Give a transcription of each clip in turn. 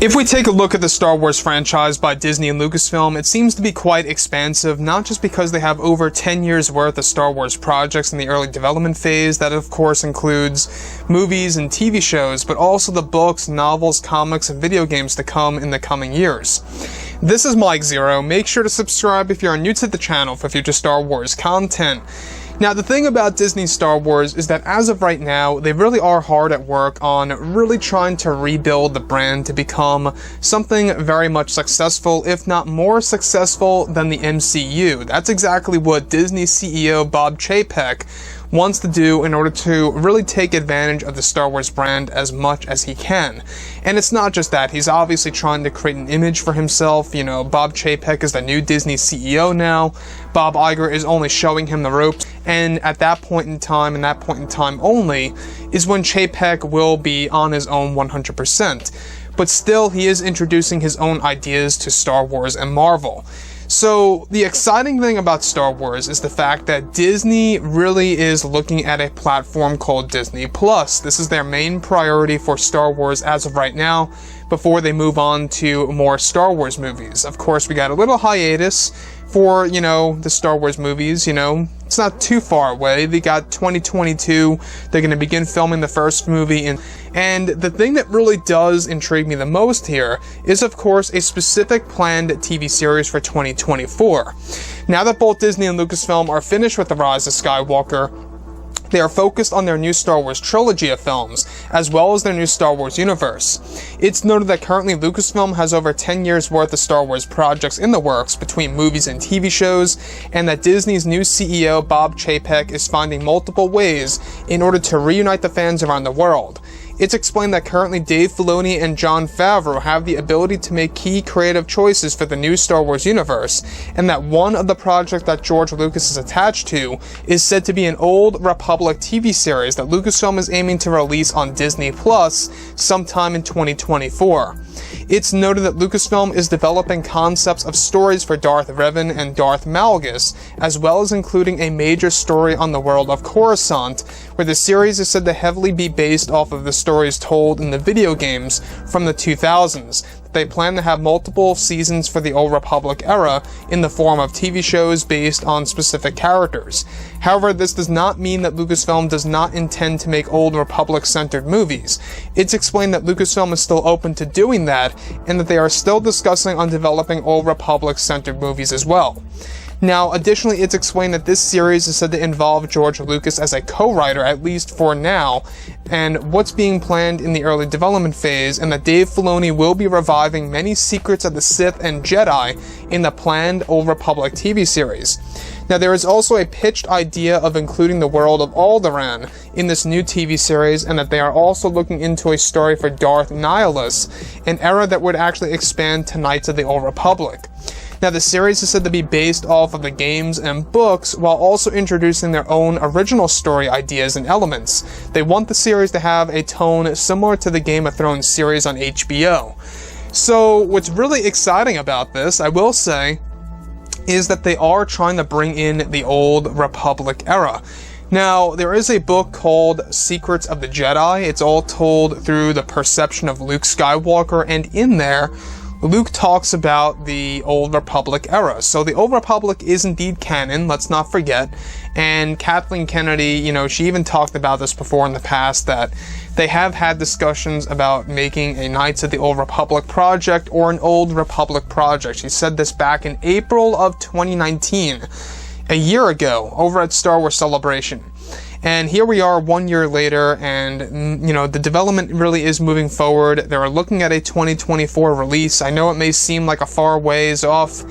If we take a look at the Star Wars franchise by Disney and Lucasfilm, it seems to be quite expansive, not just because they have over 10 years worth of Star Wars projects in the early development phase, that of course includes movies and TV shows, but also the books, novels, comics, and video games to come in the coming years. This is Mike Zero. Make sure to subscribe if you are new to the channel for future Star Wars content. Now, the thing about Disney Star Wars is that as of right now, they really are hard at work on really trying to rebuild the brand to become something very much successful, if not more successful than the MCU. That's exactly what Disney CEO Bob Chapek wants to do in order to really take advantage of the Star Wars brand as much as he can. And it's not just that, he's obviously trying to create an image for himself. You know, Bob Chapek is the new Disney CEO now. Bob Iger is only showing him the ropes, and at that point in time, and that point in time only, is when Chapek will be on his own 100%. But still, he is introducing his own ideas to Star Wars and Marvel. So, the exciting thing about Star Wars is the fact that Disney really is looking at a platform called Disney+. This is their main priority for Star Wars as of right now, before they move on to more Star Wars movies. Of course, we got a little hiatus for, the Star Wars movies, it's not too far away. They got 2022, they're going to begin filming the first movie, and the thing that really does intrigue me the most here is, of course, a specific planned TV series for 2024. Now that both Disney and Lucasfilm are finished with The Rise of Skywalker, they are focused on their new Star Wars trilogy of films, as well as their new Star Wars universe. It's noted that currently Lucasfilm has over 10 years worth of Star Wars projects in the works between movies and TV shows, and that Disney's new CEO Bob Chapek is finding multiple ways in order to reunite the fans around the world. It's explained that currently Dave Filoni and Jon Favreau have the ability to make key creative choices for the new Star Wars universe, and that one of the projects that George Lucas is attached to is said to be an Old Republic TV series that Lucasfilm is aiming to release on Disney Plus sometime in 2024. It's noted that Lucasfilm is developing concepts of stories for Darth Revan and Darth Malgus, as well as including a major story on the world of Coruscant, where the series is said to heavily be based off of the stories told in the video games from the 2000s. They plan to have multiple seasons for the Old Republic era in the form of TV shows based on specific characters. However, this does not mean that Lucasfilm does not intend to make Old Republic-centered movies. It's explained that Lucasfilm is still open to doing that, and that they are still discussing on developing Old Republic-centered movies as well. Now, additionally, it's explained that this series is said to involve George Lucas as a co-writer, at least for now, and what's being planned in the early development phase, and that Dave Filoni will be reviving many secrets of the Sith and Jedi in the planned Old Republic TV series. Now, there is also a pitched idea of including the world of Alderaan in this new TV series, and that they are also looking into a story for Darth Nihilus, an era that would actually expand to Knights of the Old Republic. Now, the series is said to be based off of the games and books, while also introducing their own original story ideas and elements. They want the series to have a tone similar to the Game of Thrones series on HBO. So, what's really exciting about this, I will say, is that they are trying to bring in the Old Republic era. Now, there is a book called Secrets of the Jedi. It's all told through the perception of Luke Skywalker, and in there, Luke talks about the Old Republic era. So the Old Republic is indeed canon, let's not forget. And Kathleen Kennedy, she even talked about this before in the past, that they have had discussions about making a Knights of the Old Republic project or an Old Republic project. She said this back in April of 2019, a year ago, over at Star Wars Celebration. And here we are 1 year later, and, the development really is moving forward. They're looking at a 2024 release. I know it may seem like a far ways off,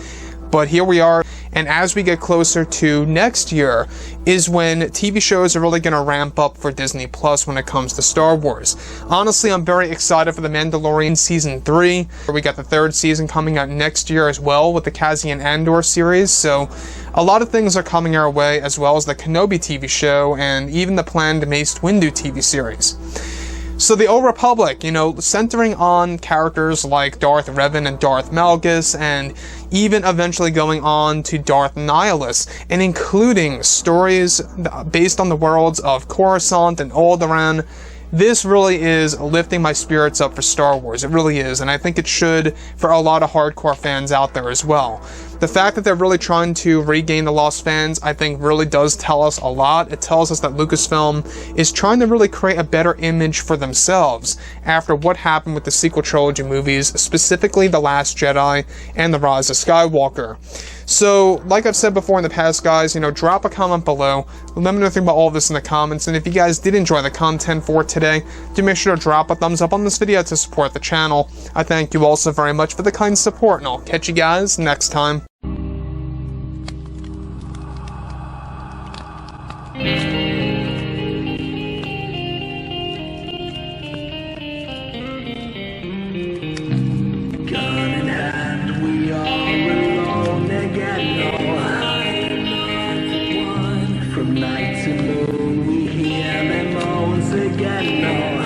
but here we are. And as we get closer to next year is when TV shows are really going to ramp up for Disney Plus when it comes to Star Wars. Honestly, I'm very excited for The Mandalorian Season 3. We got the third season coming out next year as well with the Cassian Andor series. So a lot of things are coming our way, as well as the Kenobi TV show and even the planned Mace Windu TV series. So the Old Republic, centering on characters like Darth Revan and Darth Malgus, and even eventually going on to Darth Nihilus, and including stories based on the worlds of Coruscant and Alderaan, this really is lifting my spirits up for Star Wars. It really is, and I think it should for a lot of hardcore fans out there as well. The fact that they're really trying to regain the lost fans, I think really does tell us a lot. It tells us that Lucasfilm is trying to really create a better image for themselves after what happened with the sequel trilogy movies, specifically The Last Jedi and The Rise of Skywalker. So, like I've said before in the past, guys, drop a comment below. Let me know what you think about all of this in the comments, and if you guys did enjoy the content for today, do make sure to drop a thumbs up on this video to support the channel. I thank you all so very much for the kind support, and I'll catch you guys next time. From night to moon, we hear them moans again. No.